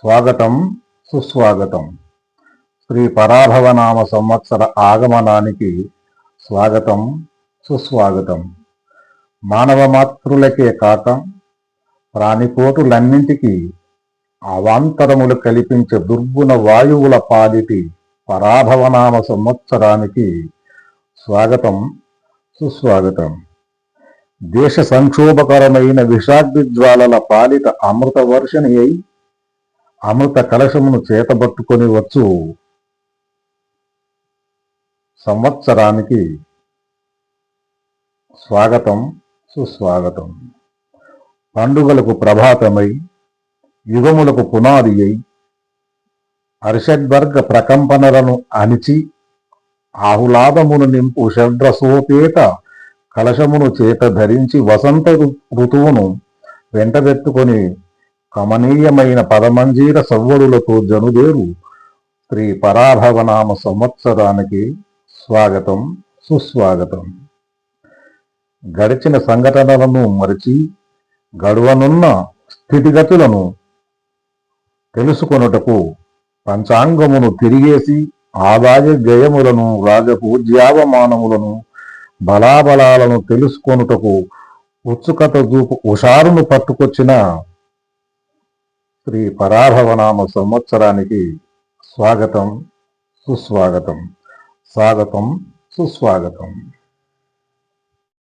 స్వాగతం సుస్వాగతం. శ్రీ పరాభవనామ సంవత్సర ఆగమనానికి స్వాగతం సుస్వాగతం. మానవ మాతృలకే కాక ప్రాణికోటులన్నింటికీ అవాంతరములు కల్పించే దుర్గుణ వాయువుల పాలిటి పరాభవనామ సంవత్సరానికి స్వాగతం సుస్వాగతం. దేశ సంక్షోభకరమైన విషాగ్నిజ్వాలల పాలిట అమృత వర్షిణి అయి అమృత కలశమును చేతబట్టుకొని వచ్చు సంవత్సరానికి స్వాగతం సుస్వాగతం. పండుగలకు ప్రభాతమై యుగములకు పునాది అయి అరిషడ్వర్గ ప్రకంపనలను అణిచి ఆహ్లాదమును నింపు షడ్రసోపేత కలశమును చేత ధరించి వసంత ఋతువును వెంటబెట్టుకొని కమనీయమైన పదమంజీర సవ్వడులతో జనుదేరు శ్రీ పరాభవనామ సంవత్సరానికి స్వాగతం సుస్వాగతం. గడిచిన సంఘటనలను మరిచి గడువనున్న స్థితిగతులను తెలుసుకొనుటకు పంచాంగమును తిరిగేసి ఆదాయ వ్యయములను రాజపూజ్యావమానములను బలాబలాలను తెలుసుకొనుటకు ఉత్సుకత చూపు హుషారును పట్టుకొచ్చిన శ్రీ పరాభవనామ సంవత్సరానికి స్వాగతం సుస్వాగతం. స్వాగతం సుస్వాగతం.